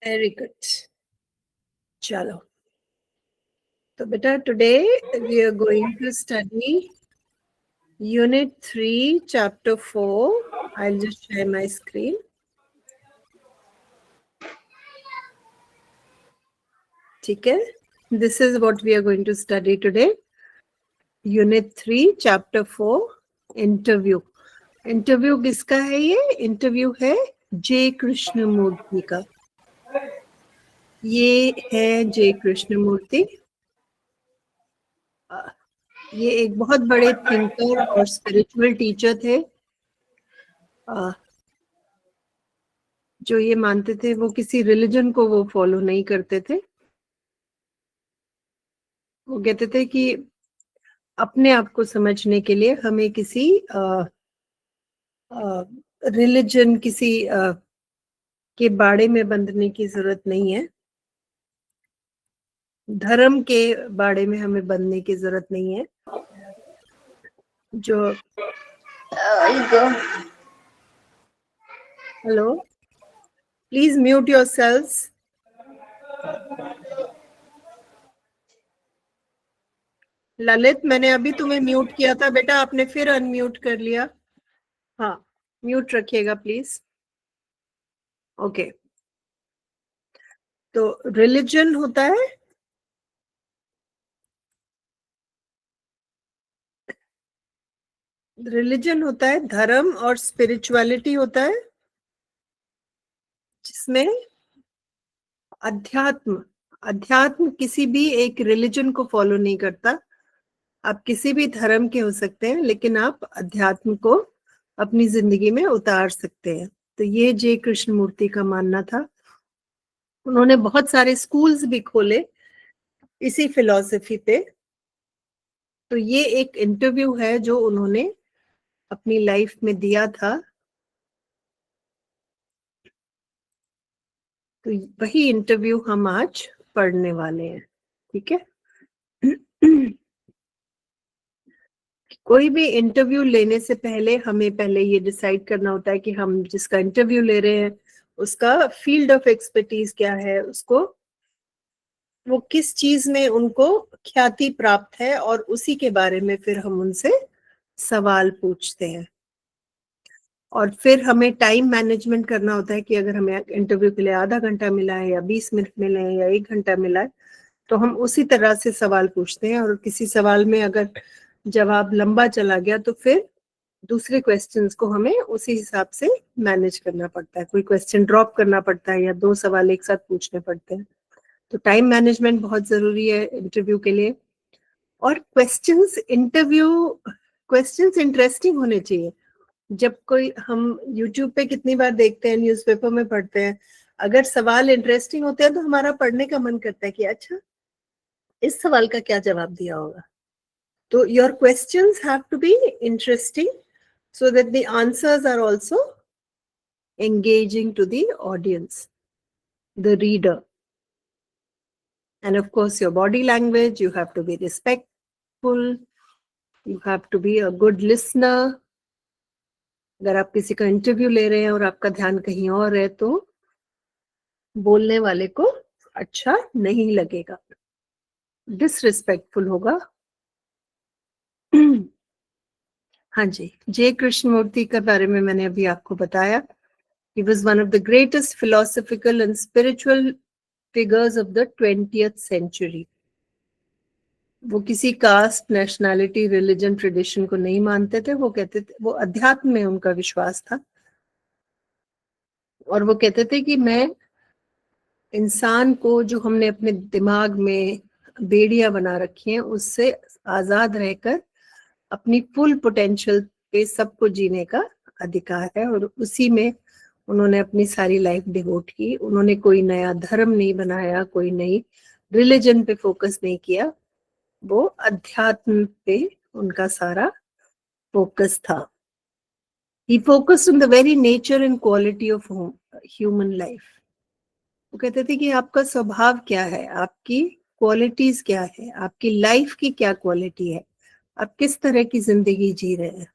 Very good. चलो, तो बेटा today we are going to study unit 3 chapter 4. I'll just share my screen. ठीक है, this is what we are going to study today. Unit 3 chapter 4 interview. Interview किसका है? ये interview है जे कृष्णमूर्ति का. ये है जे कृष्णमूर्ति. ये एक बहुत बड़े थिंकर और स्पिरिचुअल टीचर थे. जो ये मानते थे, वो किसी रिलीजन को वो फॉलो नहीं करते थे. वो कहते थे कि अपने आप को समझने के लिए हमें किसी रिलीजन, किसी के बाड़े में बंधने की जरूरत नहीं है. धर्म के बाड़े में हमें बंधने की जरूरत नहीं है. जो hello, please mute yourselves. Lalit, मैंने अभी तुम्हें म्यूट किया था बेटा, आपने फिर अनम्यूट कर लिया. हाँ, म्यूट रखिएगा प्लीज. ओके. तो रिलीजन होता है, रिलीजन होता है धर्म, और स्पिरिचुअलिटी होता है जिसमें अध्यात्म. अध्यात्म किसी भी एक रिलीजन को फॉलो नहीं करता. आप किसी भी धर्म के हो सकते हैं, लेकिन आप अध्यात्म को अपनी जिंदगी में उतार सकते हैं. तो ये जे कृष्णमूर्ति का मानना था. उन्होंने बहुत सारे स्कूल्स भी खोले इसी फिलॉसफी पे. तो ये एक इंटरव्यू है जो उन्होंने अपनी लाइफ में दिया था. तो वही इंटरव्यू हम आज पढ़ने वाले हैं. ठीक है. कोई भी इंटरव्यू लेने से पहले हमें पहले ये डिसाइड करना होता है कि हम जिसका इंटरव्यू ले रहे हैं उसका फील्ड ऑफ एक्सपर्टीज क्या है, उसको वो किस चीज में उनको ख्याति प्राप्त है, और उसी के बारे में फिर हम उनसे सवाल पूछते हैं. और फिर हमें टाइम मैनेजमेंट करना होता है कि अगर हमें इंटरव्यू के लिए आधा घंटा मिला है या 20 मिनट मिले हैं या 1 घंटा मिला है, तो हम उसी तरह से सवाल पूछते हैं. और किसी सवाल में अगर जवाब लंबा चला गया तो फिर दूसरे क्वेश्चंस को हमें उसी हिसाब से मैनेज करना पड़ता है. कोई क्वेश्चन ड्रॉप करना पड़ता है या 2 सवाल एक साथ पूछने पड़ते हैं. तो टाइम मैनेजमेंट बहुत जरूरी है इंटरव्यू के लिए. और क्वेश्चंस इंटरेस्टिंग होने चाहिए. जब कोई हम यूट्यूब पे कितनी बार देखते हैं, न्यूज़पेपर में पढ़ते हैं, अगर सवाल इंटरेस्टिंग होते हैं तो हमारा पढ़ने का मन करता है कि अच्छा इस सवाल का क्या जवाब दिया होगा. तो your questions have to be interesting so that the answers are also engaging to the audience, the reader. And of course your body language, you have to be respectful, you have to be a good listener. अगर आप किसी का interview ले रहे हैं और आपका ध्यान कहीं और है तो बोलने वाले को अच्छा नहीं लगेगा, डिसरिस्पेक्टफुल होगा. हाँ जी, जे कृष्णमूर्ति के बारे में मैंने अभी आपको बताया. He was one of the greatest philosophical and spiritual figures of the 20th century. वो किसी कास्ट, नेशनैलिटी, रिलीजन, ट्रेडिशन को नहीं मानते थे. वो कहते थे, वो अध्यात्म में उनका विश्वास था. और वो कहते थे कि मैं इंसान को, जो हमने अपने दिमाग में बेड़ियां बना रखी हैं, उससे आजाद रहकर अपनी फुल पोटेंशियल पे सबको जीने का अधिकार है. और उसी में उन्होंने अपनी सारी लाइफ डिवोट की. उन्होंने कोई नया धर्म नहीं बनाया, कोई नई रिलीजन पे फोकस नहीं किया. वो अध्यात्म पे उनका सारा फोकस था. He focused on the very nature and quality of human life. वो कहते थे कि आपका स्वभाव क्या है, आपकी क्वालिटीज क्या है, आपकी लाइफ की क्या क्वालिटी है, आप किस तरह की जिंदगी जी रहे हैं,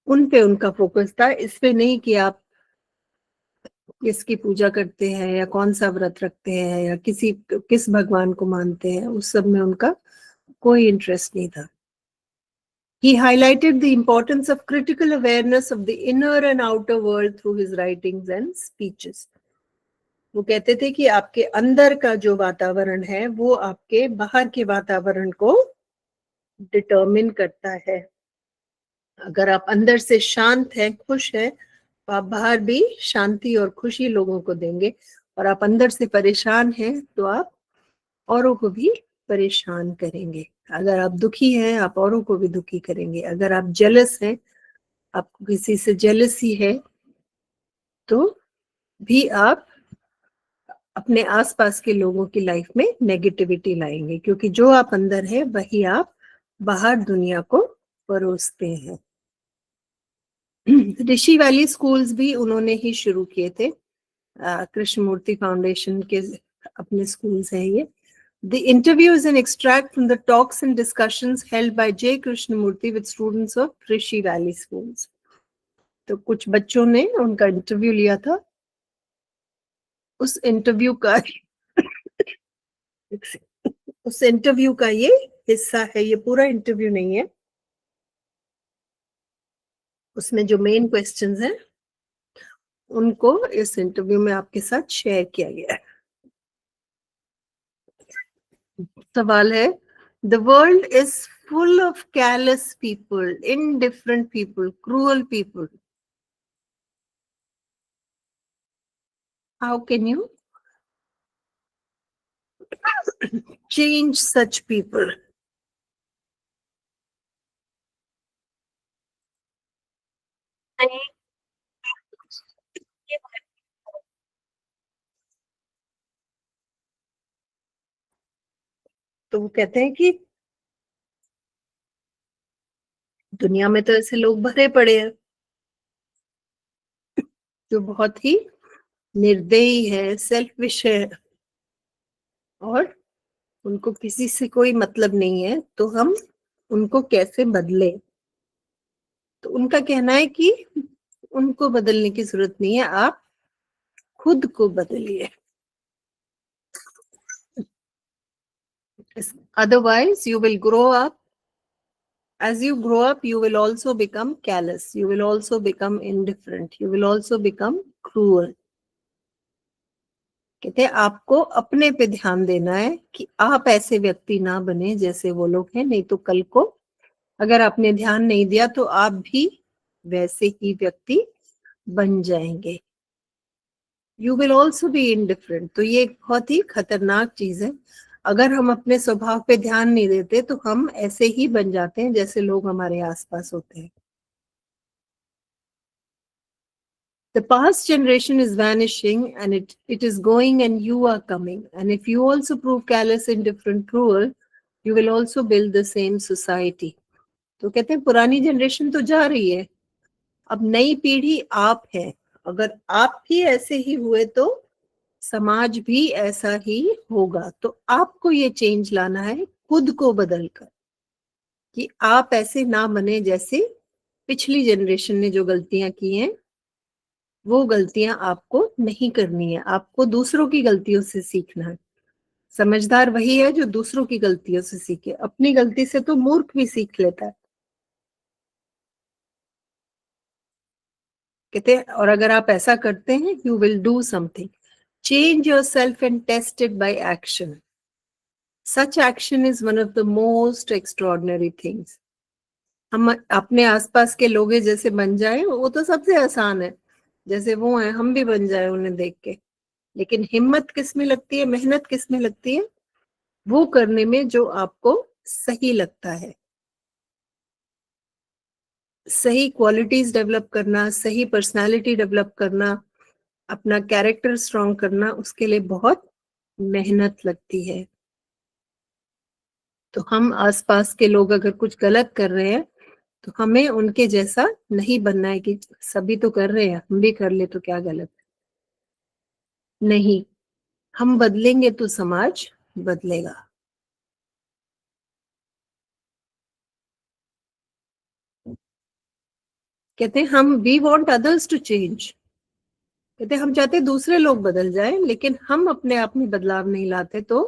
उन पे उनका फोकस था. इस पे नहीं कि आप किसकी पूजा करते हैं या कौन सा व्रत रखते हैं या किस भगवान को मानते हैं, उस सब में उनका कोई इंटरेस्ट नहीं था. He highlighted the importance of critical awareness of the inner and outer world through his writings and speeches. वो कहते थे कि आपके अंदर का जो वातावरण है वो आपके बाहर के वातावरण को डिटरमिन करता है. अगर आप अंदर से शांत हैं, खुश हैं, तो आप बाहर भी शांति और खुशी लोगों को देंगे. और आप अंदर से परेशान हैं तो आप औरों को भी परेशान करेंगे. अगर आप दुखी हैं, आप औरों को भी दुखी करेंगे. अगर आप जेलस हैं, आपको किसी से जेलसी है, तो भी आप अपने आसपास के लोगों की लाइफ में नेगेटिविटी लाएंगे, क्योंकि जो आप अंदर है वही आप बाहर दुनिया को परोसते हैं. ऋषि वैली स्कूल्स भी उन्होंने ही शुरू किए थे. कृष्णमूर्ति फाउंडेशन के अपने स्कूल्स हैं ये. The interview is an extract from the talks and discussions held by J. Krishnamurti with students of Rishi Valley schools. तो कुछ बच्चों ने उनका इंटरव्यू लिया था. उस इंटरव्यू का ये हिस्सा है. ये पूरा इंटरव्यू नहीं है. उसमें जो मेन क्वेश्चंस हैं उनको इस इंटरव्यू में आपके साथ शेयर किया गया है. सवाल है, The world is full of callous people, indifferent people, cruel people. How can you change such people? तो वो कहते हैं कि दुनिया में तो ऐसे लोग भरे पड़े हैं जो बहुत ही निर्दयी है, सेल्फिश है और उनको किसी से कोई मतलब नहीं है. तो हम उनको कैसे बदले? तो उनका कहना है कि उनको बदलने की जरूरत नहीं है, आप खुद को बदलिए. Otherwise you will grow up. As you grow up, you will also become callous. You will also become indifferent. You will also become cruel. कहते हैं आपको अपने पे ध्यान देना है कि आप ऐसे व्यक्ति ना बने जैसे वो लोग हैं. नहीं तो कल को अगर आपने ध्यान नहीं दिया तो आप भी वैसे ही व्यक्ति बन जाएंगे. You will also be indifferent. तो ये एक बहुत ही खतरनाक चीज है. अगर हम अपने स्वभाव पे ध्यान नहीं देते तो हम ऐसे ही बन जाते हैं जैसे लोग हमारे आसपास होते हैं. The past generation is vanishing and it is going and you are coming. And if you also prove callous, indifferent, cruel, you will also build the same society. तो कहते हैं पुरानी जनरेशन तो जा रही है, अब नई पीढ़ी आप है. अगर आप भी ऐसे ही हुए तो समाज भी ऐसा ही होगा. तो आपको ये चेंज लाना है खुद को बदलकर, कि आप ऐसे ना बने जैसे पिछली जनरेशन ने जो गलतियां की हैं वो गलतियां आपको नहीं करनी है. आपको दूसरों की गलतियों से सीखना है. समझदार वही है जो दूसरों की गलतियों से सीखे. अपनी गलती से तो मूर्ख भी सीख लेता है. कहते हैं और अगर आप ऐसा करते हैं, you will do something. Change yourself and test it by action. Such action is one of the most extraordinary things. हम अपने आसपास के लोग जैसे बन जाए वो तो सबसे आसान है. जैसे वो हैं हम भी बन जाए उन्हें देख के. लेकिन हिम्मत किस में लगती है, मेहनत किस में लगती है? वो करने में जो आपको सही लगता है. सही क्वालिटीज डेवलप करना, सही पर्सनालिटी डेवलप करना, अपना कैरेक्टर स्ट्रॉन्ग करना, उसके लिए बहुत मेहनत लगती है. तो हम आसपास के लोग अगर कुछ गलत कर रहे हैं तो हमें उनके जैसा नहीं बनना है कि सभी तो कर रहे हैं हम भी कर ले तो क्या गलत. नहीं, हम बदलेंगे तो समाज बदलेगा. कहते हैं हम we want others to change. कहते हम चाहते दूसरे लोग बदल जाएं, लेकिन हम अपने आप में बदलाव नहीं लाते तो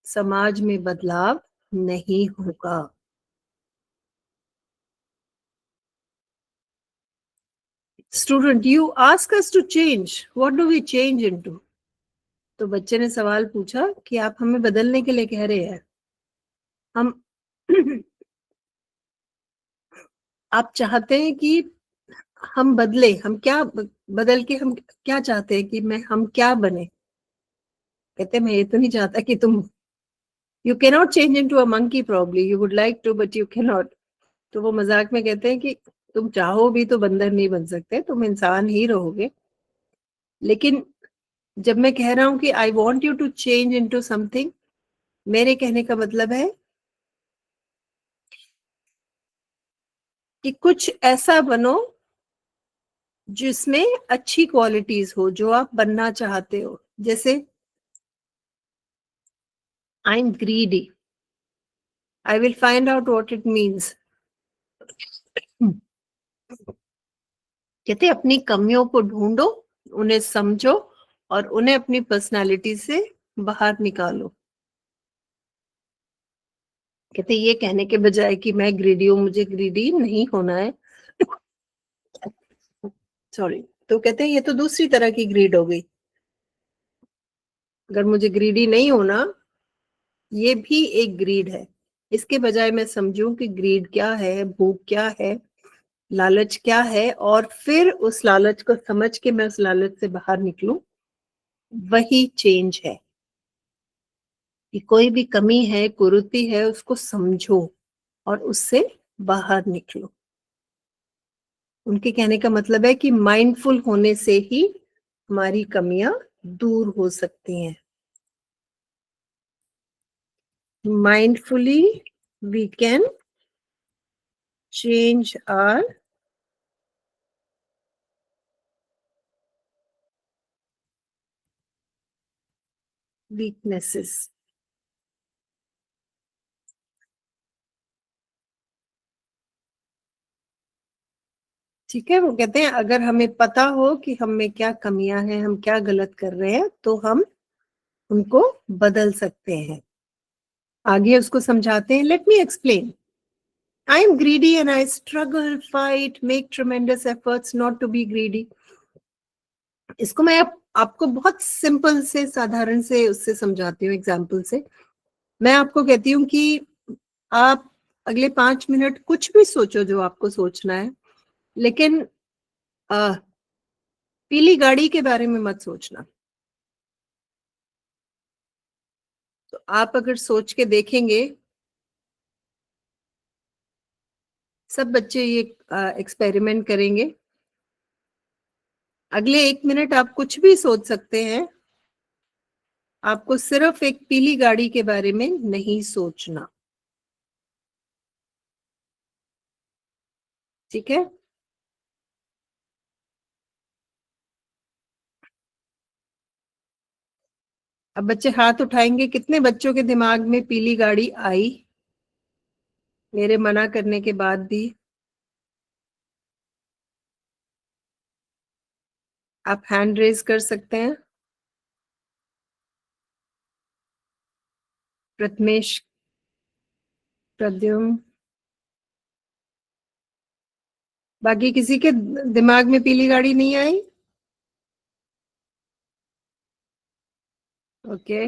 समाज में बदलाव नहीं होगा। Student, you ask us to change, what do we change into? तो बच्चे ने सवाल पूछा कि आप हमें बदलने के लिए कह रहे हैं, हम आप चाहते हैं कि हम बदले, हम क्या बदल के हम क्या चाहते हैं कि हम क्या बने? कहते मैं ये तो नहीं चाहता कि तुम, you can not change into a monkey, probably you would like to but you can not. तो वो मजाक में कहते हैं कि तुम चाहो भी तो बंदर नहीं बन सकते, तुम इंसान ही रहोगे। लेकिन जब मैं कह रहा हूं कि I want you to change into something, मेरे कहने का मतलब है कि कुछ ऐसा बनो जिसमें अच्छी क्वालिटीज हो जो आप बनना चाहते हो। जैसे I am greedy, I will find out what it means. कहते अपनी कमियों को ढूंढो, उन्हें समझो और उन्हें अपनी पर्सनालिटी से बाहर निकालो। कहते ये कहने के बजाय कि मैं ग्रीडी हूं, मुझे ग्रीडी नहीं होना है, सॉरी, तो कहते हैं ये तो दूसरी तरह की ग्रीड हो गई। अगर मुझे ग्रीडी नहीं होना, ये भी एक ग्रीड है। इसके बजाय मैं समझूं कि ग्रीड क्या है, भूख क्या है, लालच क्या है, और फिर उस लालच को समझ के मैं उस लालच से बाहर निकलूं, वही चेंज है। कि कोई भी कमी है, कुरीति है, उसको समझो और उससे बाहर निकलो। उनके कहने का मतलब है कि माइंडफुल होने से ही हमारी कमियां दूर हो सकती हैं। Mindfully we can change our weaknesses. ठीक है, वो कहते हैं अगर हमें पता हो कि हम में क्या कमियां हैं, हम क्या गलत कर रहे हैं, तो हम उनको बदल सकते हैं। आगे उसको समझाते हैं, let me explain. I am greedy and I struggle, fight, make tremendous efforts not to be greedy. इसको मैं आपको बहुत सिंपल से, साधारण से उससे समझाती हूँ, एग्जाम्पल से। मैं आपको कहती हूँ कि आप अगले 5 मिनट कुछ भी सोचो जो आपको सोचना है, लेकिन पीली गाड़ी के बारे में मत सोचना। तो आप अगर सोच के देखेंगे, सब बच्चे ये एक्सपेरिमेंट करेंगे, अगले 1 मिनट आप कुछ भी सोच सकते हैं, आपको सिर्फ एक पीली गाड़ी के बारे में नहीं सोचना। ठीक है, अब बच्चे हाथ उठाएंगे, कितने बच्चों के दिमाग में पीली गाड़ी आई मेरे मना करने के बाद भी? आप हैंड रेज कर सकते हैं। प्रथमेश, प्रद्युम्न, बाकी किसी के दिमाग में पीली गाड़ी नहीं आई? ओके,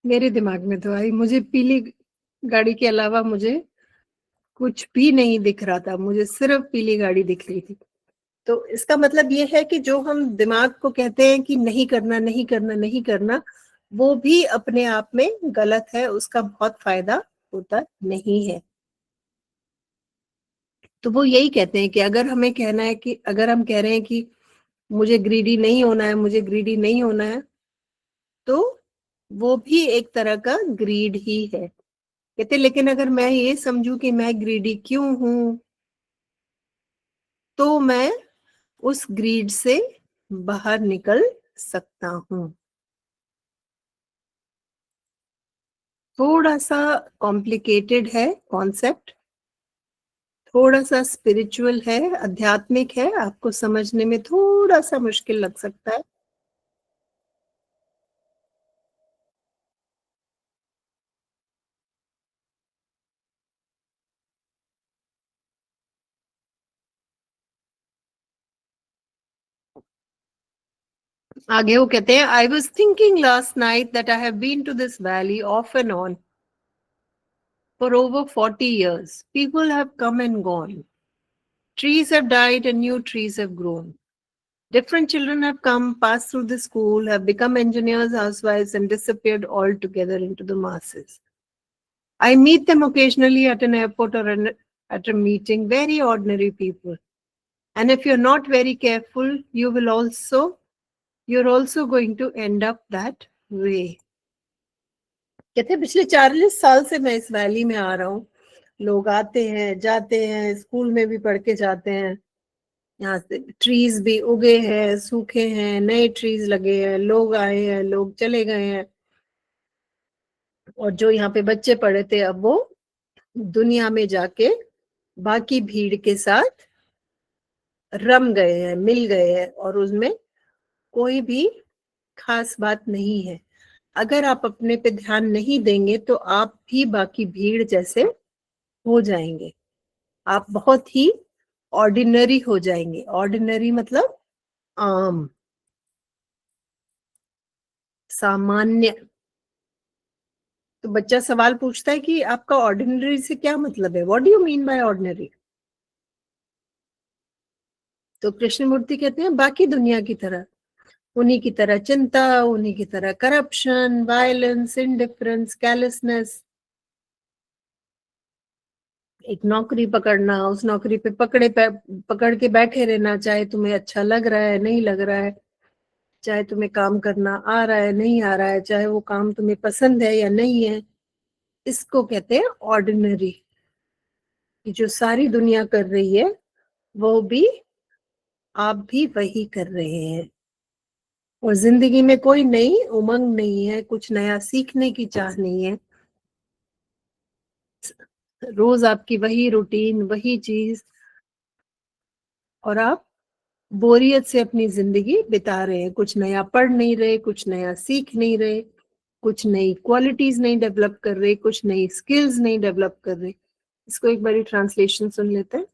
मेरे दिमाग में तो आई, मुझे पीली गाड़ी के अलावा मुझे कुछ भी नहीं दिख रहा था, मुझे सिर्फ पीली गाड़ी दिख रही थी। तो इसका मतलब ये है कि जो हम दिमाग को कहते हैं कि नहीं करना, नहीं करना, नहीं करना, वो भी अपने आप में गलत है, उसका बहुत फायदा होता नहीं है। तो वो यही कहते हैं कि अगर हमें कहना है कि अगर हम कह रहे हैं कि मुझे ग्रीडी नहीं होना है, मुझे ग्रीडी नहीं होना है, तो वो भी एक तरह का ग्रीड ही है। कहते लेकिन अगर मैं ये समझूं कि मैं ग्रीडी क्यों हूं, तो मैं उस ग्रीड से बाहर निकल सकता हूं। थोड़ा सा कॉम्प्लिकेटेड है कॉन्सेप्ट, थोड़ा सा स्पिरिचुअल है, आध्यात्मिक है, आपको समझने में थोड़ा सा मुश्किल लग सकता है। आगे वो कहते हैं, I was thinking last night that I have been to this valley of and on for over 40 years. People have come and gone. Trees have died and new trees have grown. Different children have come, passed through the school, have become engineers, housewives, and disappeared altogether into the masses. I meet them occasionally at an airport or at a meeting, very ordinary people. And if you're not very careful, you're also going to end up that way. कहते हैं पिछले 40 साल से मैं इस valley में आ रहा हूँ, लोग आते हैं जाते हैं, स्कूल में भी पढ़ के जाते हैं, यहाँ से ट्रीज भी उगे हैं, सूखे हैं, नए ट्रीज लगे हैं, लोग आए हैं, लोग चले गए हैं, और जो यहाँ पे बच्चे पढ़े थे अब वो दुनिया में जाके बाकी भीड़ के साथ रम गए हैं, मिल गए हैं, और उसमें कोई भी खास बात नहीं है। अगर आप अपने पे ध्यान नहीं देंगे तो आप भी बाकी भीड़ जैसे हो जाएंगे, आप बहुत ही ऑर्डिनरी हो जाएंगे। ऑर्डिनरी मतलब आम, सामान्य। तो बच्चा सवाल पूछता है कि आपका ऑर्डिनरी से क्या मतलब है, what do you mean by ordinary? तो कृष्णमूर्ति कहते हैं बाकी दुनिया की तरह, उन्हीं की तरह चिंता, उन्हीं की तरह करप्शन, वायलेंस, इंडिफरेंस, कैलेसनेस। एक नौकरी पकड़ना, उस नौकरी पे पकड़ के बैठे रहना, चाहे तुम्हें अच्छा लग रहा है नहीं लग रहा है, चाहे तुम्हें काम करना आ रहा है नहीं आ रहा है, चाहे वो काम तुम्हें पसंद है या नहीं है, इसको कहते हैं ऑर्डिनरी। जो सारी दुनिया कर रही है वो भी आप भी वही कर रहे हैं, और जिंदगी में कोई नई उमंग नहीं है, कुछ नया सीखने की चाह नहीं है। रोज आपकी वही रूटीन, वही चीज, और आप बोरियत से अपनी जिंदगी बिता रहे हैं, कुछ नया पढ़ नहीं रहे, कुछ नया सीख नहीं रहे, कुछ नई क्वालिटीज नहीं डेवलप कर रहे, कुछ नई स्किल्स नहीं डेवलप कर रहे। इसको एक बारी ट्रांसलेशन सुन लेते हैं।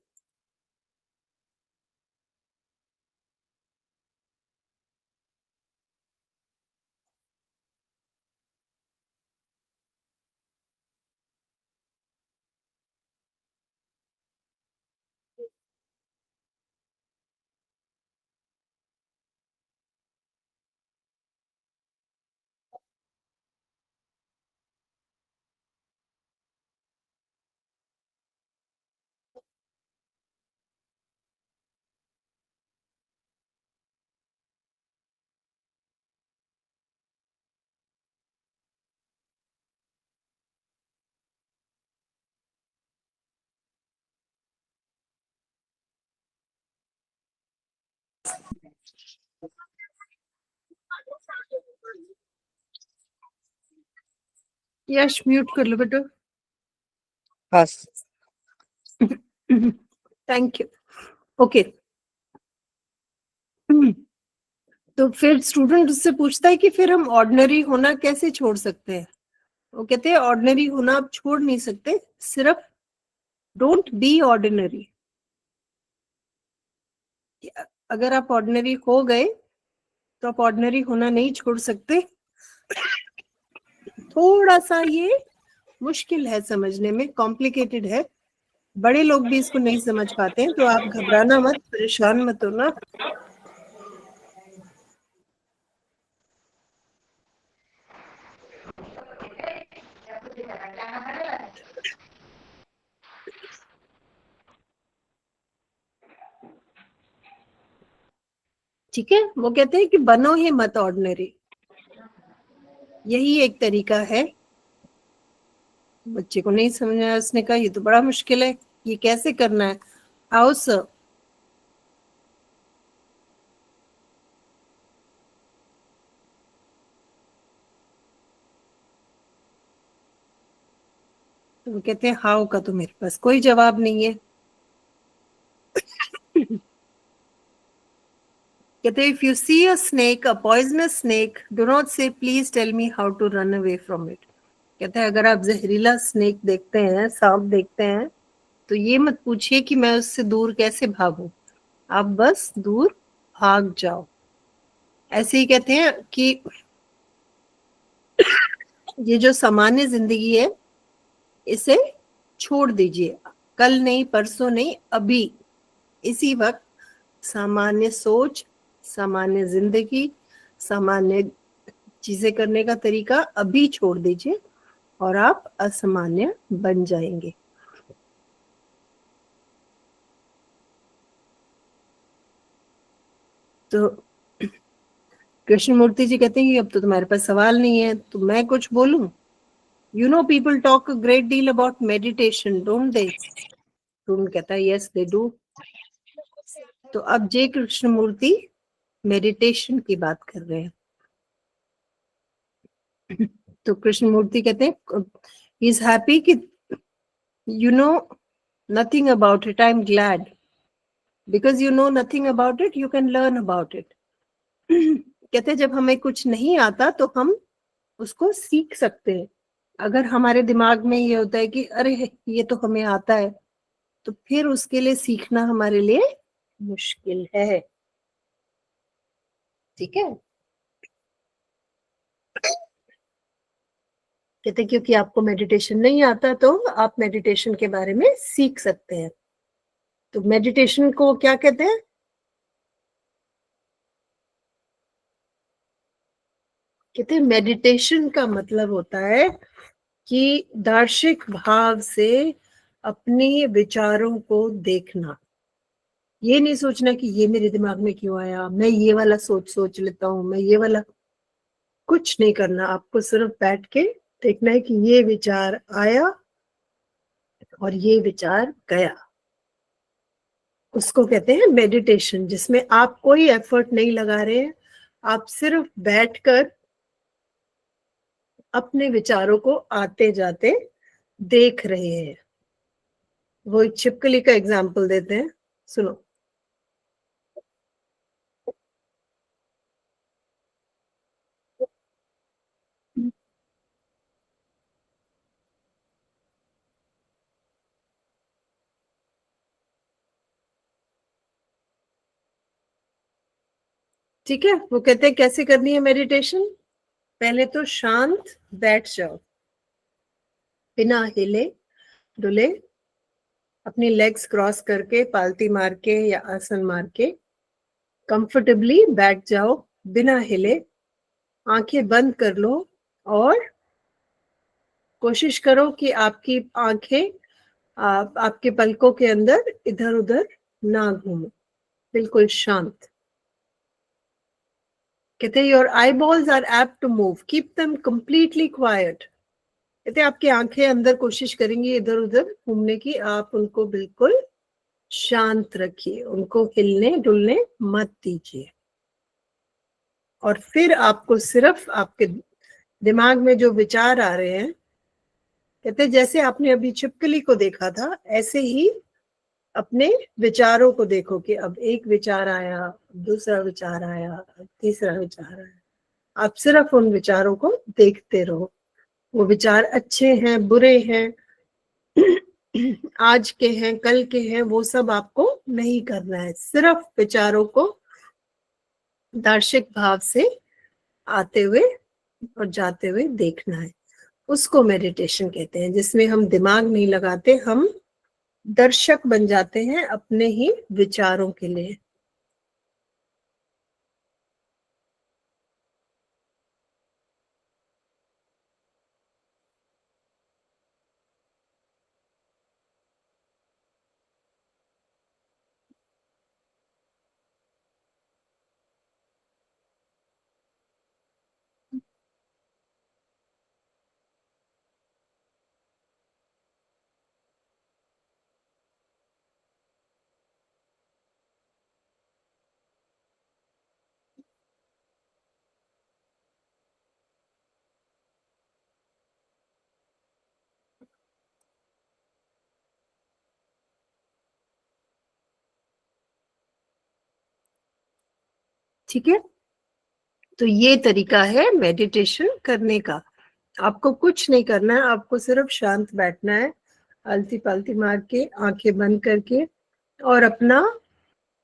यश म्यूट कर लो बेटा। बस थैंक यू। ओके, तो फिर स्टूडेंट उससे पूछता है कि फिर हम ऑर्डिनरी होना कैसे छोड़ सकते हैं? वो कहते हैं ऑर्डिनरी होना आप छोड़ नहीं सकते, सिर्फ डोंट बी ऑर्डिनरी। अगर आप ऑर्डिनरी हो गए तो आप ऑर्डिनरी होना नहीं छोड़ सकते। थोड़ा सा ये मुश्किल है समझने में, कॉम्प्लिकेटेड है, बड़े लोग भी इसको नहीं समझ पाते हैं, तो आप घबराना मत, परेशान मत होना। ठीक है, वो कहते हैं कि बनो ही मत ऑर्डिनरी, यही एक तरीका है। बच्चे को नहीं समझ आया, उसने कहा ये तो बड़ा मुश्किल है, ये कैसे करना है? आओ सर। तो वो कहते हैं हाउ का तो मेरे पास कोई जवाब नहीं है। कहते हैं if you see a snake, a poisonous snake, do not say please tell me how to run away from it. कहते हैं अगर आप जहरीला स्नेक देखते हैं, सांप देखते हैं, तो ये मत पूछिए कि मैं उससे दूर कैसे भागूं, आप बस दूर भाग जाओ। ऐसे ही कहते हैं कि ये जो सामान्य जिंदगी है इसे छोड़ दीजिए, कल नहीं, परसों नहीं, अभी, इसी वक्त सामान्य सोच, सामान्य जिंदगी, सामान्य चीजें करने का तरीका अभी छोड़ दीजिए और आप असामान्य बन जाएंगे। तो कृष्णमूर्ति जी कहते हैं कि अब तो तुम्हारे पास सवाल नहीं है तो मैं कुछ बोलूं। You know people talk a great deal about meditation, don't they? तुम कहता है यस दे डू। तो अब जय कृष्णमूर्ति मेडिटेशन की बात कर रहे हैं। तो कृष्णमूर्ति कहते हैं इज हैप्पी कि you know nothing about it, I am glad because you know nothing about it, you can learn about it. कहते हैं जब हमें कुछ नहीं आता तो हम उसको सीख सकते हैं। अगर हमारे दिमाग में ये होता है कि अरे ये तो हमें आता है, तो फिर उसके लिए सीखना हमारे लिए मुश्किल है। ठीक है, कहते हैं क्योंकि आपको मेडिटेशन नहीं आता तो आप मेडिटेशन के बारे में सीख सकते हैं। तो मेडिटेशन को क्या कहते हैं? कहते हैं मेडिटेशन का मतलब होता है कि दार्शिक भाव से अपने विचारों को देखना। ये नहीं सोचना कि ये मेरे दिमाग में क्यों आया, मैं ये वाला सोच सोच लेता हूँ, मैं ये वाला, कुछ नहीं करना। आपको सिर्फ बैठ के देखना है कि ये विचार आया और ये विचार गया। उसको कहते हैं मेडिटेशन, जिसमें आप कोई एफर्ट नहीं लगा रहे हैं, आप सिर्फ बैठकर अपने विचारों को आते जाते देख रहे हैं। वो एक छिपकली का एग्जाम्पल देते हैं, सुनो। ठीक है, वो कहते हैं कैसे करनी है मेडिटेशन। पहले तो शांत बैठ जाओ, बिना हिले डुले, अपनी लेग्स क्रॉस करके, पालती मार के या आसन मार के कंफर्टेबली बैठ जाओ, बिना हिले। आंखें बंद कर लो और कोशिश करो कि आपकी आंखें आपके पलकों के अंदर इधर उधर ना घूमे, बिल्कुल शांत। कहते हैं your eyeballs are apt to move, keep them completely quiet. कहते हैं आपकी आंखें अंदर कोशिश करेंगी इधर उधर घूमने की, आप उनको बिल्कुल शांत रखिए, उनको हिलने डुलने मत दीजिए। और फिर आपको सिर्फ आपके दिमाग में जो विचार आ रहे हैं, कहते हैं जैसे आपने अभी छिपकली को देखा था, ऐसे ही अपने विचारों को देखो कि अब एक विचार आया, दूसरा विचार आया, तीसरा विचार आया। आप सिर्फ उन विचारों को देखते रहो। वो विचार अच्छे हैं, बुरे हैं, आज के हैं, कल के हैं, वो सब आपको नहीं करना है। सिर्फ विचारों को दार्शिक भाव से आते हुए और जाते हुए देखना है। उसको मेडिटेशन कहते हैं, जिसमें हम दिमाग नहीं लगाते, हम दर्शक बन जाते हैं अपने ही विचारों के लिए। ठीक है, तो ये तरीका है मेडिटेशन करने का। आपको कुछ नहीं करना है, आपको सिर्फ शांत बैठना है, आलती पालती मार के, आंखें बंद करके, और अपना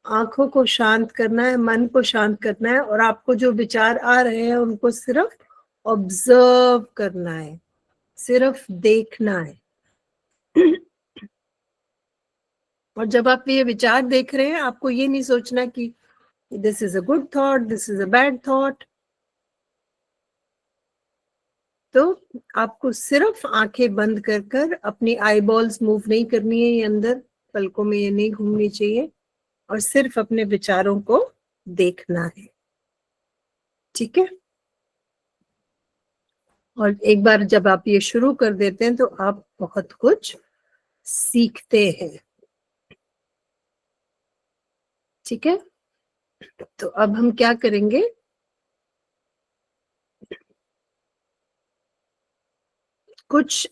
आंखों को शांत करना है, मन को शांत करना है, और आपको जो विचार आ रहे हैं उनको सिर्फ ऑब्जर्व करना है, सिर्फ देखना है। और जब आप ये विचार देख रहे हैं, आपको ये नहीं सोचना कि this is a good thought, this is a bad thought. तो आपको सिर्फ आंखें बंद कर कर, अपनी आईबॉल्स मूव नहीं करनी है, ये अंदर पलकों में ये नहीं घूमनी चाहिए, और सिर्फ अपने विचारों को देखना है। ठीक है, और एक बार जब आप ये शुरू कर देते हैं तो आप बहुत कुछ सीखते हैं। ठीक है, तो अब हम क्या करेंगे, कुछ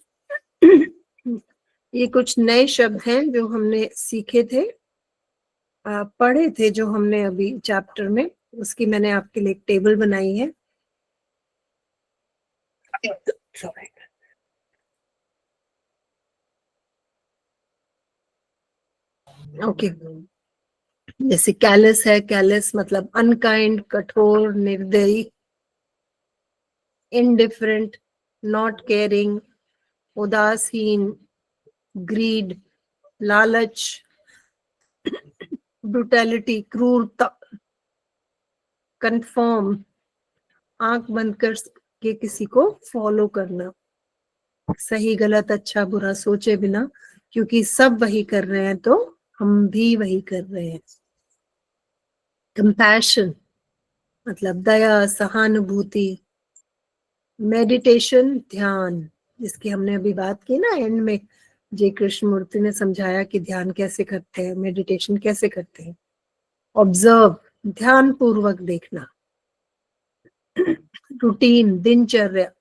ये कुछ नए शब्द हैं जो हमने सीखे थे, पढ़े थे, जो हमने अभी चैप्टर में, उसकी मैंने आपके लिए एक टेबल बनाई है। ओके, जैसे कैलस है, कैलस मतलब अनकाइंड, कठोर, निर्दयी, इनडिफरेंट, नॉट केयरिंग, उदासीन, ग्रीड, लालच, ब्रुटैलिटी, क्रूरता, कंफर्म, आंख बंद कर के किसी को फॉलो करना, सही गलत अच्छा बुरा सोचे बिना, क्योंकि सब वही कर रहे हैं तो हम भी वही कर रहे हैं। कंपैशन मतलब दया, सहानुभूति। मेडिटेशन ध्यान, जिसकी हमने अभी बात की ना एंड में, जय कृष्णमूर्ति ने समझाया कि ध्यान कैसे करते हैं, मेडिटेशन कैसे करते हैं। ऑब्जर्व, ध्यान पूर्वक देखना। रूटीन, दिनचर्या।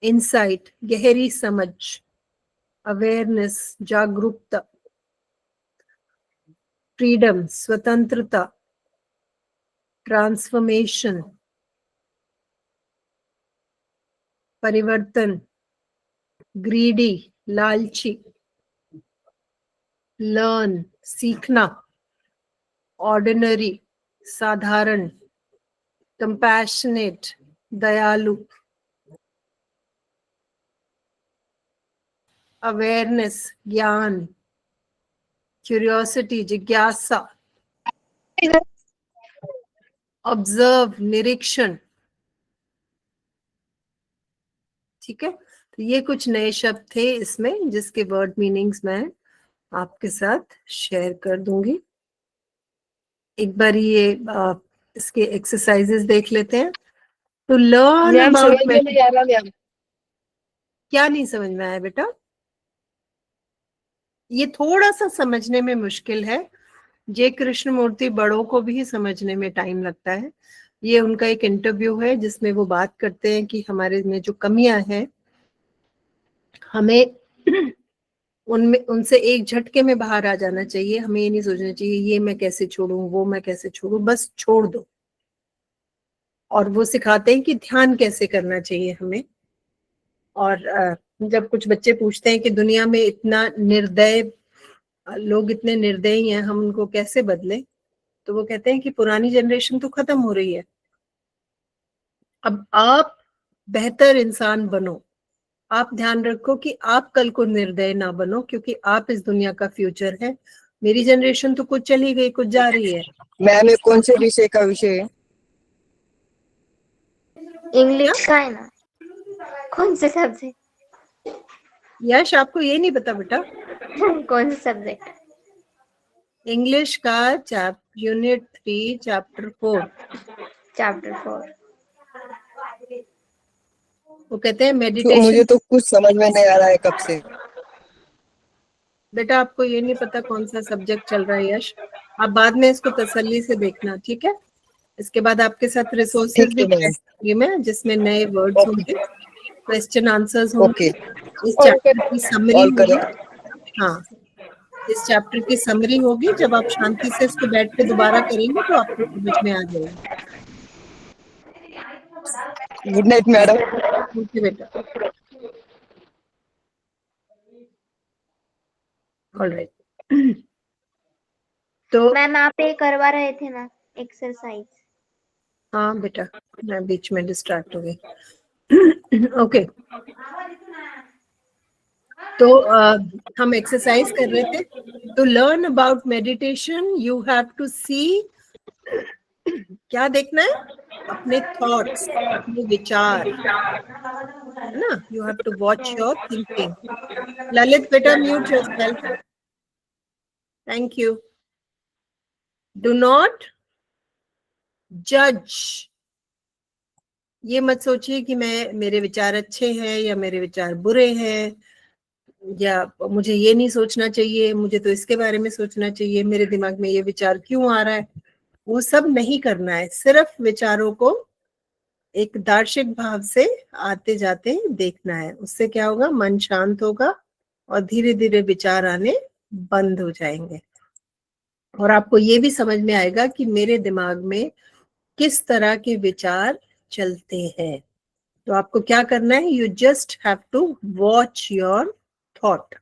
इंसाइट, गहरी समझ। अवेयरनेस, जागरूकता। फ्रीडम, स्वतंत्रता। ट्रांसफॉर्मेशन, परिवर्तन। ग्रीडी, लालची। लर्न, सीखना। ऑर्डिनरी, साधारण। कंपैशनेट, दयालु। अवेयरनेस, ज्ञान। क्यूरियोसिटी, जिज्ञासा। ऑब्जर्व, निरीक्षण। ठीक है, तो ये कुछ नए शब्द थे इसमें, जिसके वर्ड मीनिंग्स मैं आपके साथ शेयर कर दूंगी। एक बार ये इसके एक्सरसाइजेस देख लेते हैं। तो लर्न मैम समझ अबाउट, में नहीं आ रहा मैम। क्या नहीं समझ में आया बेटा? ये थोड़ा सा समझने में मुश्किल है, जय कृष्णमूर्ति बड़ों को भी समझने में टाइम लगता है। ये उनका एक इंटरव्यू है जिसमें वो बात करते हैं कि हमारे में जो कमियां हैं, हमें उनमें उनसे एक झटके में बाहर आ जाना चाहिए। हमें ये नहीं सोचना चाहिए ये मैं कैसे छोड़ूं, वो मैं कैसे छोड़ूं, बस छोड़ दो। और वो सिखाते हैं कि ध्यान कैसे करना चाहिए हमें। और जब कुछ बच्चे पूछते हैं कि दुनिया में इतना निर्दय लोग, इतने निर्दयी हैं, हम उनको कैसे बदले, तो वो कहते हैं कि पुरानी जनरेशन तो खत्म हो रही है, अब आप बेहतर इंसान बनो। आप ध्यान रखो कि आप कल को निर्दय ना बनो, क्योंकि आप इस दुनिया का फ्यूचर है। मेरी जनरेशन तो कुछ चली गई, कुछ जा रही है। मैम ये कौन से विषय का विषय है? इंग्लिश का है ना, कौन से सब्जेक्ट? यश, आपको ये नहीं पता बेटा? कौन से सब्जेक्ट? इंग्लिश का यूनिट 3 चैप्टर 4। चैप्टर 4। वो कहते हैं तो मेडिटेशन। मुझे तो कुछ समझ में नहीं आ रहा है कब से। बेटा आपको ये नहीं पता कौन सा सब्जेक्ट चल रहा है यश? आप बाद में इसको तसल्ली से देखना, ठीक है? इसके बाद आपके साथ रिसोर्सेज ठीक भी है मैम। शेयर करूंगी मैं, जिसमें नए वर्ड्स होंगे, क्वेश्चन आंसर्स होंगे, ओके इस चैप्टर की समरी ऑल होगी। करें। हाँ, इस चैप्टर की समरी होगी। जब आप शांति से इसको बैठ के दोबारा करेंगे तो आपको समझ में आ जाएगी। Good night madam. ओके बेटा, ऑलराइट। तो मैम आप ये करवा रहे थे ना एक्सरसाइज? हाँ बेटा, मैं बीच में डिस्ट्रैक्ट हो गई। ओके, तो हम एक्सरसाइज कर रहे थे। To learn about meditation you have to see, क्या देखना है? अपने थॉट्स, अपने विचार, है ना? You have to watch your thinking. Lalit बेटा, mute yourself. Thank you. Do not जज। ये मत सोचिए कि मेरे विचार अच्छे हैं या मेरे विचार बुरे हैं, या मुझे ये नहीं सोचना चाहिए, मुझे तो इसके बारे में सोचना चाहिए, मेरे दिमाग में ये विचार क्यों आ रहा है। वो सब नहीं करना है। सिर्फ विचारों को एक दार्शनिक भाव से आते जाते देखना है। उससे क्या होगा? मन शांत होगा और धीरे धीरे विचार आने बंद हो जाएंगे। और आपको ये भी समझ में आएगा कि मेरे दिमाग में किस तरह के विचार चलते हैं। तो आपको क्या करना है? You just have to watch your thought.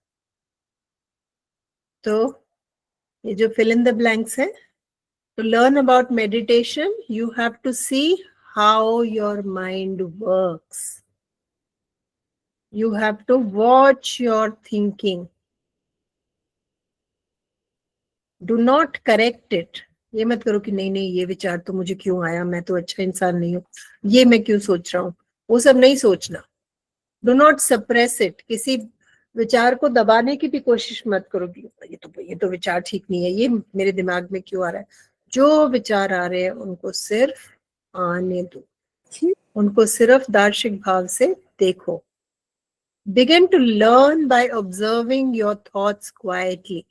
तो ये जो फिल इन द ब्लैंक्स है, to learn about meditation you have to see how your mind works. You have to watch your thinking. Do not correct it. ये मत करो कि नहीं नहीं, ये विचार तो मुझे क्यों आया, मैं तो अच्छा इंसान नहीं हूँ, ये मैं क्यों सोच रहा हूँ। वो सब नहीं सोचना। Do not suppress it. किसी विचार को दबाने की भी कोशिश मत करो कि ये तो विचार ठीक नहीं है, ये मेरे दिमाग में क्यों आ रहा है। जो विचार आ रहे हैं उनको सिर्फ आने दो, उनको सिर्फ दार्शनिक भाव से देखो। Begin to learn by observing your thoughts quietly.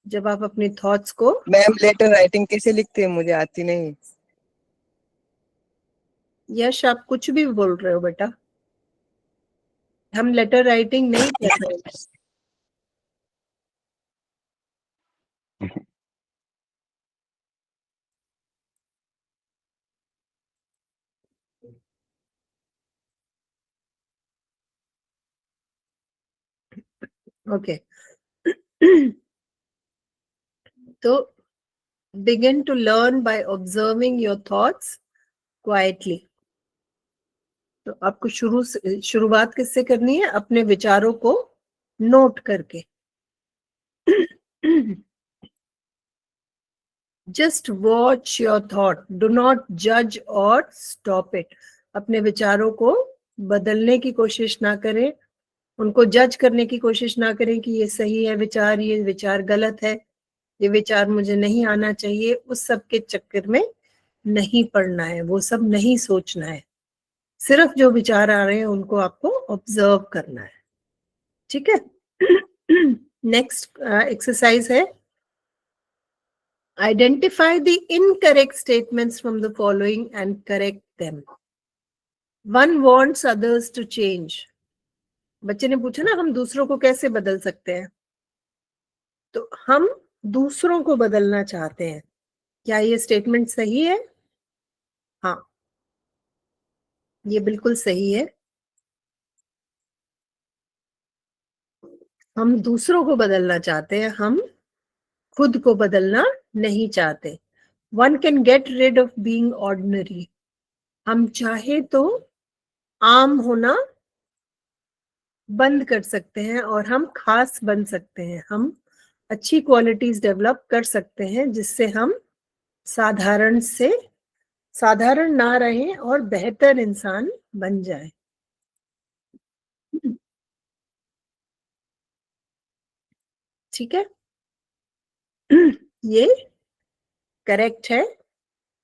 जब आप अपने थॉट्स को, मैम लेटर राइटिंग कैसे लिखते हैं? मुझे आती नहीं। यश आप कुछ भी बोल रहे हो बेटा, हम लेटर राइटिंग नहीं कर रहे हैं। ओके, तो begin to learn by observing your thoughts quietly. तो आपको शुरुआत किससे करनी है? अपने विचारों को नोट करके। Just watch your thought. Do not judge or stop it. अपने विचारों को बदलने की कोशिश ना करें, उनको जज करने की कोशिश ना करें कि ये सही है विचार, ये विचार गलत है, ये विचार मुझे नहीं आना चाहिए। उस सब के चक्कर में नहीं पड़ना है, वो सब नहीं सोचना है। सिर्फ जो विचार आ रहे हैं उनको आपको ऑब्जर्व करना है। ठीक है? नेक्स्ट एक्सरसाइज है, identify the incorrect statements from the following and correct them. One wants others to change. बच्चे ने पूछा ना, हम दूसरों को कैसे बदल सकते हैं? तो हम दूसरों को बदलना चाहते हैं। क्या ये स्टेटमेंट सही है? हाँ, ये बिल्कुल सही है। हम दूसरों को बदलना चाहते हैं, हम खुद को बदलना नहीं चाहते। One can get rid of being ordinary. हम चाहे तो आम होना बंद कर सकते हैं और हम खास बन सकते हैं। हम अच्छी क्वालिटीज डेवलप कर सकते हैं जिससे हम साधारण ना रहें और बेहतर इंसान बन जाए। ठीक है? ये करेक्ट है।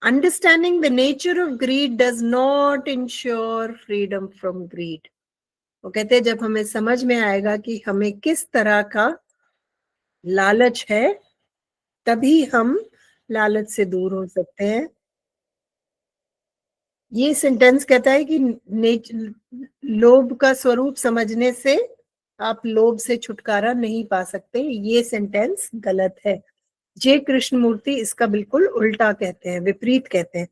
Understanding the nature of greed does not ensure freedom from greed. वो कहते हैं जब हमें समझ में आएगा कि हमें किस तरह का लालच है, तभी हम लालच से दूर हो सकते हैं। ये सेंटेंस कहता है कि लोभ का स्वरूप समझने से आप लोभ से छुटकारा नहीं पा सकते। ये सेंटेंस गलत है। जे कृष्णमूर्ति इसका बिल्कुल उल्टा कहते हैं, विपरीत कहते हैं।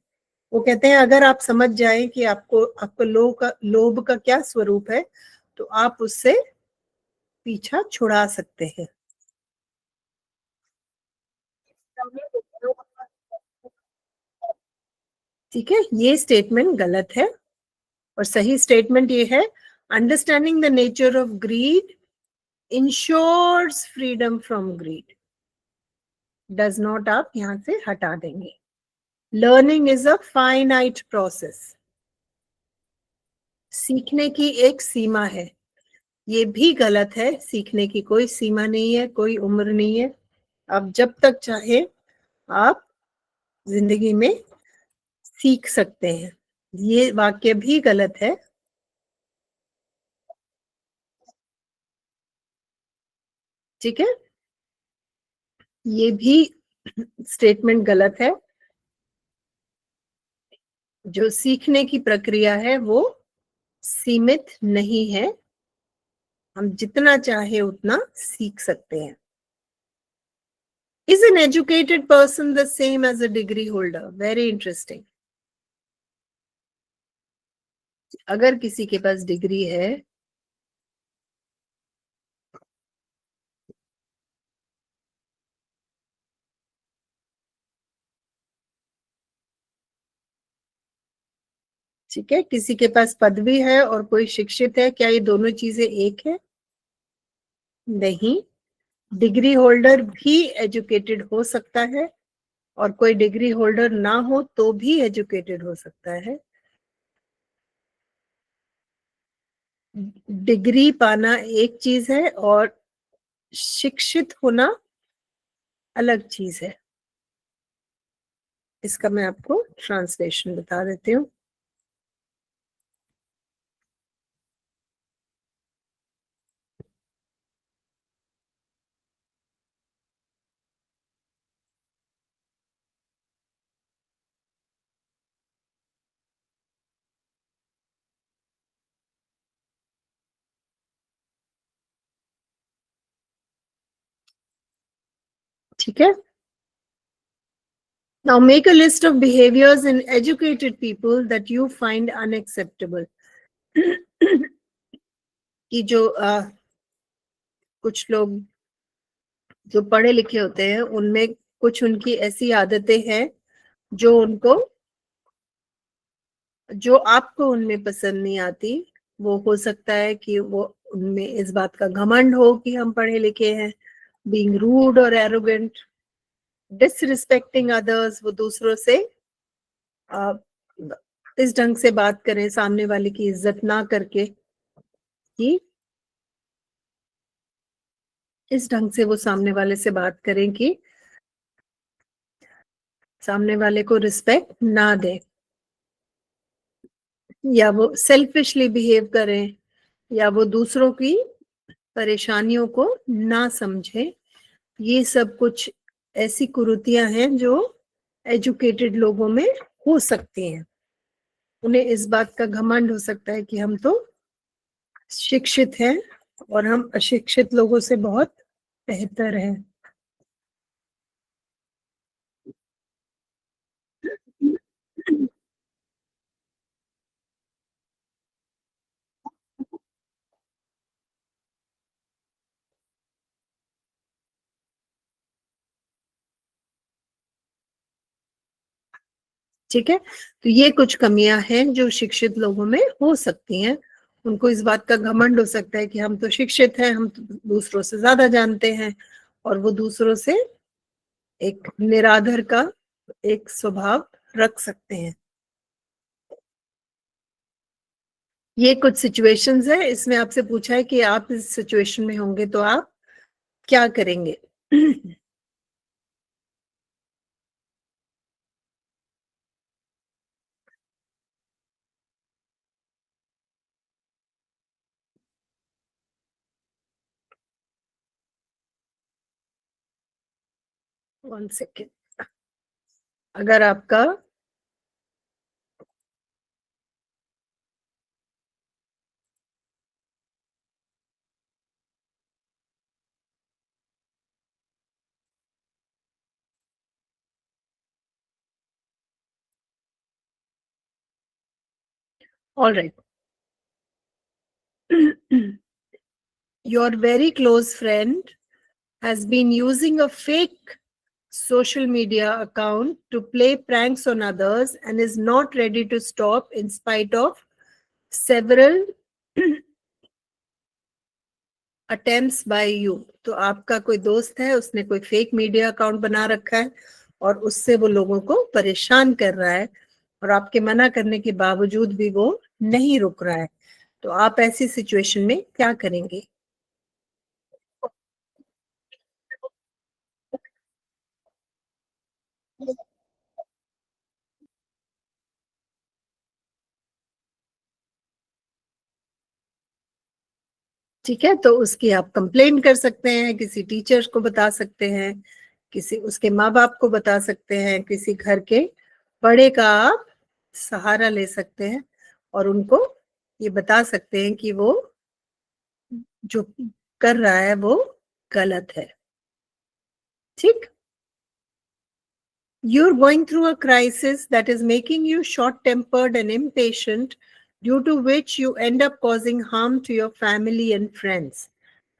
वो कहते हैं अगर आप समझ जाएं कि आपको लोभ का क्या स्वरूप है, तो आप उससे पीछा छुड़ा सकते हैं। ठीक है, ये स्टेटमेंट गलत है और सही स्टेटमेंट ये है, understanding the nature of greed ensures freedom from greed. Does not आप यहां से हटा देंगे। Learning is a finite process. सीखने की एक सीमा है, ये भी गलत है। सीखने की कोई सीमा नहीं है, कोई उम्र नहीं है। आप जब तक चाहे आप जिंदगी में सीख सकते हैं। ये वाक्य भी गलत है। ठीक है, ये भी स्टेटमेंट गलत है। जो सीखने की प्रक्रिया है वो सीमित नहीं है, हम जितना चाहे उतना सीख सकते हैं। Is an educated person the same as a degree holder? Very interesting. अगर किसी के पास डिग्री है, ठीक है, किसी के पास पदवी है और कोई शिक्षित है, क्या ये दोनों चीजें एक है? नहीं। डिग्री होल्डर भी एजुकेटेड हो सकता है और कोई डिग्री होल्डर ना हो तो भी एजुकेटेड हो सकता है। डिग्री पाना एक चीज है और शिक्षित होना अलग चीज है। इसका मैं आपको ट्रांसलेशन बता देती हूँ। ठीक है, now make a list of behaviors in educated people that you find unacceptable. कि जो कुछ लोग जो पढ़े लिखे होते हैं उनमें कुछ उनकी ऐसी आदतें हैं जो उनको जो आपको उनमें पसंद नहीं आती। वो हो सकता है कि वो उनमें इस बात का घमंड हो कि हम पढ़े लिखे हैं, बीइंग रूड और एरोगेंट, डिसरिस्पेक्टिंग अदर्स, वो दूसरों से आ, इस ढंग से बात करें, सामने वाले की इज्जत ना करके, कि इस ढंग से वो सामने वाले से बात करें कि सामने वाले को रिस्पेक्ट ना दे, या वो सेल्फिशली बिहेव करें, या वो दूसरों की परेशानियों को ना समझे। ये सब कुछ ऐसी कुरीतियां हैं जो एजुकेटेड लोगों में हो सकती हैं। उन्हें इस बात का घमंड हो सकता है कि हम तो शिक्षित हैं और हम अशिक्षित लोगों से बहुत बेहतर हैं। ठीक है, तो ये कुछ कमियां हैं जो शिक्षित लोगों में हो सकती हैं। उनको इस बात का घमंड हो सकता है कि हम तो शिक्षित हैं, हम तो दूसरों से ज्यादा जानते हैं, और वो दूसरों से एक निरादर का एक स्वभाव रख सकते हैं। ये कुछ सिचुएशंस है, इसमें आपसे पूछा है कि आप इस सिचुएशन में होंगे तो आप क्या करेंगे। 1 सेकेंड। अगर आपका All right. Your very close friend has been using a fake social media account to play pranks on others and is not ready to stop in spite of several attempts by you. तो आपका कोई दोस्त है, उसने कोई fake media account बना रखा है और उससे वो लोगों को परेशान कर रहा है और आपके मना करने के बावजूद भी वो नहीं रुक रहा है. तो आप ऐसी सिचुएशन में क्या करेंगे? ठीक है, तो उसकी आप कंप्लेंट कर सकते हैं, किसी टीचर को बता सकते हैं, किसी उसके माँ बाप को बता सकते हैं, किसी घर के बड़े का आप सहारा ले सकते हैं और उनको ये बता सकते हैं कि वो जो कर रहा है वो गलत है. ठीक? You're going through a crisis that is making you short-tempered and impatient, due to which you end up causing harm to your family and friends.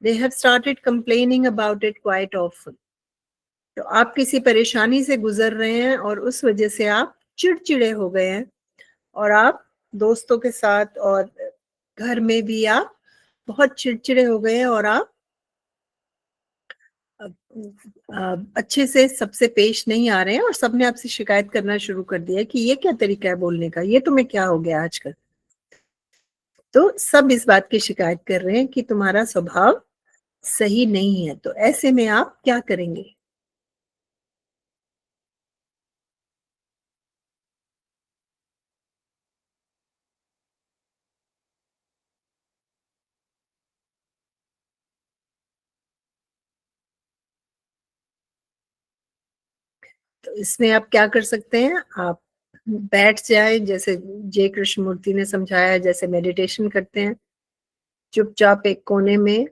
They have started complaining about it quite often. तो आप किसी परेशानी से गुजर रहे हैं और उस वजह से आप चिड़चिड़े हो गए हैं और आप दोस्तों के साथ और घर में भी आप बहुत चिड़चिड़े हो गए हैं और आप अच्छे से सबसे पेश नहीं आ रहे हैं और सबने आपसे शिकायत करना शुरू कर दिया है कि ये क्या तरीका है बोलने का, ये तुम्हें क्या हो गया आजकल. तो सब इस बात की शिकायत कर रहे हैं कि तुम्हारा स्वभाव सही नहीं है. तो ऐसे में आप क्या करेंगे? तो इसमें आप क्या कर सकते हैं, आप बैठ जाए, जैसे जय कृष्णमूर्ति ने समझाया, जैसे मेडिटेशन करते हैं, चुपचाप एक कोने में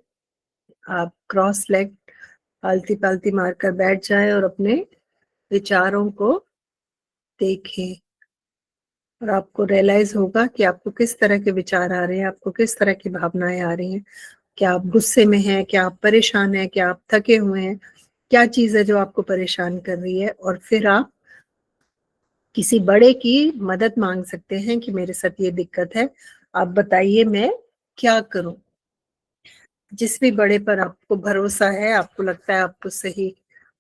आप क्रॉस लेग आलती पालती मारकर बैठ जाए और अपने विचारों को देखें और आपको रियलाइज होगा कि आपको किस तरह के विचार आ रहे हैं, आपको किस तरह की भावनाएं आ रही हैं. क्या आप गुस्से में हैं, क्या आप परेशान हैं, क्या आप थके हुए हैं, क्या चीज है जो आपको परेशान कर रही है. और फिर आप किसी बड़े की मदद मांग सकते हैं कि मेरे साथ ये दिक्कत है, आप बताइए मैं क्या करूं. जिस भी बड़े पर आपको भरोसा है, आपको लगता है आपको सही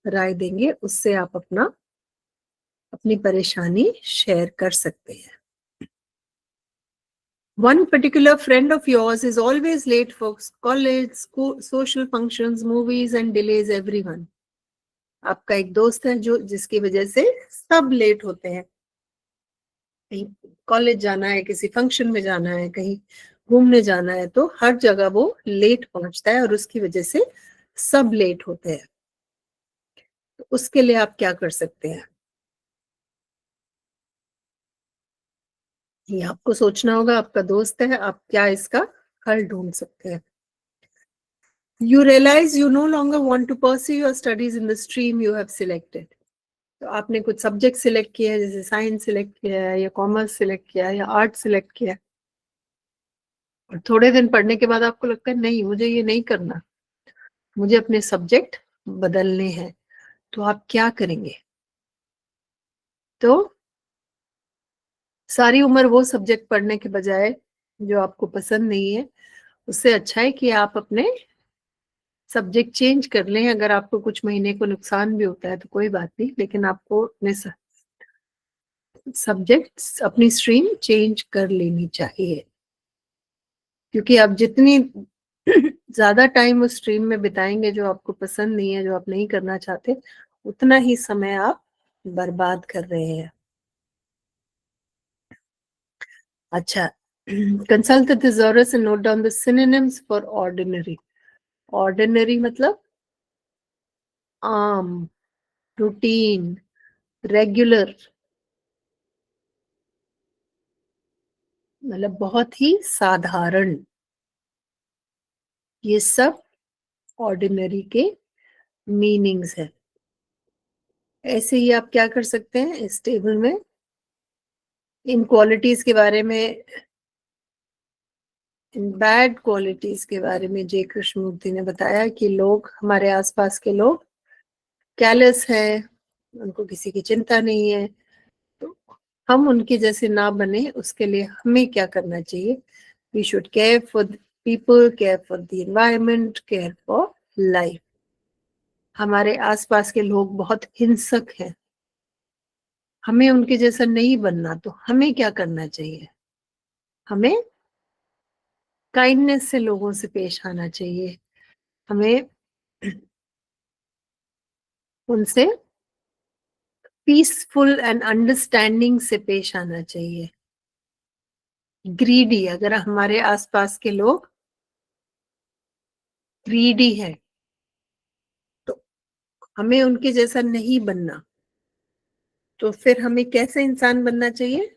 राय देंगे, उससे आप अपनी परेशानी शेयर कर सकते हैं. One particular friend of yours is always late for college, school, social functions, movies and delays everyone. आपका एक दोस्त है जो जिसकी वजह से सब लेट होते हैं. कहीं कॉलेज जाना है, किसी फंक्शन में जाना है, कहीं घूमने जाना है, तो हर जगह वो लेट पहुंचता है और उसकी वजह से सब लेट होते हैं. तो उसके लिए आप क्या कर सकते हैं? ये आपको सोचना होगा, आपका दोस्त है, आप क्या इसका हल ढूंढ सकते हैं. You realize you no longer want to pursue your studies in the stream you have selected. तो आपने कुछ सब्जेक्ट सिलेक्ट किया है, जैसे साइंस सिलेक्ट किया है या कॉमर्स सिलेक्ट किया है या आर्ट सिलेक्ट किया है, और थोड़े दिन पढ़ने के बाद आपको लगता है नहीं, मुझे ये नहीं करना, मुझे अपने सब्जेक्ट बदलने हैं. तो आप क्या करेंगे? तो सारी उम्र वो सब्जेक्ट पढ़ने के बजाय जो आपको पसंद नहीं है, उससे अच्छा है कि आप अपने सब्जेक्ट चेंज कर लें. अगर आपको कुछ महीने को नुकसान भी होता है तो कोई बात नहीं, लेकिन आपको अपने सब्जेक्ट, अपनी स्ट्रीम चेंज कर लेनी चाहिए. क्योंकि आप जितनी ज्यादा टाइम उस स्ट्रीम में बिताएंगे जो आपको पसंद नहीं है, जो आप नहीं करना चाहते, उतना ही समय आप बर्बाद कर रहे हैं. अच्छा, consult the thesaurus and note down the synonyms for ordinary. Ordinary मतलब आम, रूटीन, रेगुलर, मतलब बहुत ही साधारण. ये सब ऑर्डिनरी के मीनिंग्स है. ऐसे ही आप क्या कर सकते हैं, इस टेबल में इन क्वालिटीज के बारे में इन बैड क्वालिटीज के बारे में जय कृष्णमूर्ति ने बताया कि लोग, हमारे आसपास के लोग कैलेस है, उनको किसी की चिंता नहीं है, तो हम उनके जैसे ना बने उसके लिए हमें क्या करना चाहिए? We should care for people, care for the environment, care for life. हमारे आसपास के लोग बहुत हिंसक हैं, हमें उनके जैसा नहीं बनना, तो हमें क्या करना चाहिए? हमें काइंडनेस से लोगों से पेश आना चाहिए, हमें उनसे पीसफुल एंड अंडरस्टैंडिंग से पेश आना चाहिए। ग्रीडी, अगर हमारे आसपास के लोग ग्रीडी है तो हमें उनके जैसा नहीं बनना। तो फिर हमें कैसे इंसान बनना चाहिए?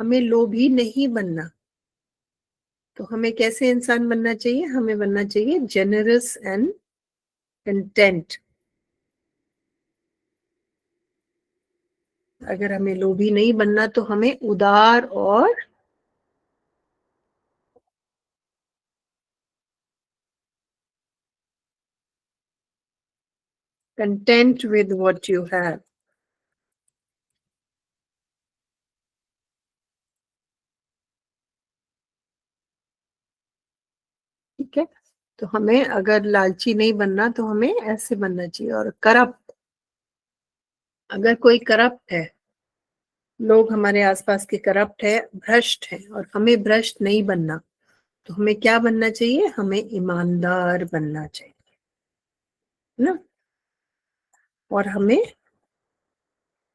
हमें लोभी नहीं बनना। तो हमें कैसे इंसान बनना चाहिए? हमें बनना चाहिए जेनरस एंड कंटेंट। अगर हमें लोभी नहीं बनना तो हमें उदार और content with what you have। ठीक है, तो हमें अगर लालची नहीं बनना तो हमें ऐसे बनना चाहिए। और करप्ट, अगर कोई करप्ट है, लोग हमारे आसपास के करप्ट है, भ्रष्ट है, और हमें भ्रष्ट नहीं बनना, तो हमें क्या बनना चाहिए? हमें ईमानदार बनना चाहिए ना, और हमें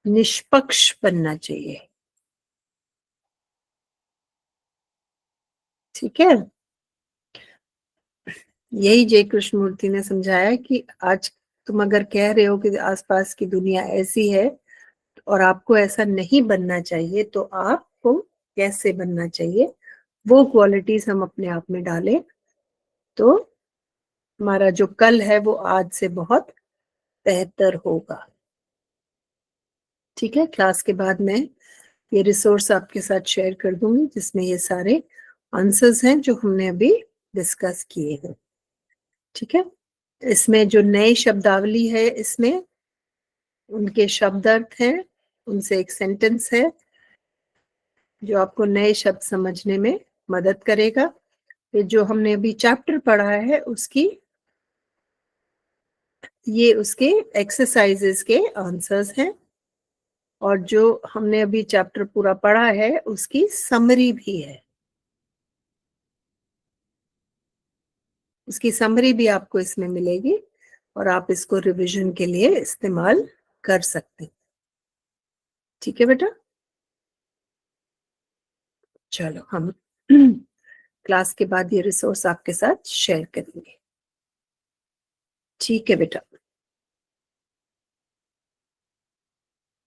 निष्पक्ष बनना चाहिए। ठीक है, यही जय कृष्णमूर्ति ने समझाया कि आज तुम अगर कह रहे हो कि आसपास की दुनिया ऐसी है और आपको ऐसा नहीं बनना चाहिए, तो आपको कैसे बनना चाहिए? वो क्वालिटीज हम अपने आप में डालें तो हमारा जो कल है वो आज से बहुत बेहतर होगा। ठीक है, क्लास के बाद मैं ये रिसोर्स आपके साथ शेयर कर दूंगी जिसमें ये सारे आंसर्स हैं जो हमने अभी डिस्कस किए हैं। ठीक है, इसमें जो नई शब्दावली है, इसमें उनके शब्द अर्थ हैं, उनसे एक सेंटेंस है जो आपको नए शब्द समझने में मदद करेगा। ये जो हमने अभी चैप्टर पढ़ा है उसकी, ये उसके एक्सरसाइजेस के आंसर्स हैं, और जो हमने अभी चैप्टर पूरा पढ़ा है उसकी समरी भी है। उसकी समरी भी आपको इसमें मिलेगी और आप इसको रिवीजन के लिए इस्तेमाल कर सकते हैं। ठीक है बेटा, चलो हम क्लास के बाद ये रिसोर्स आपके साथ शेयर करेंगे। ठीक है बेटा।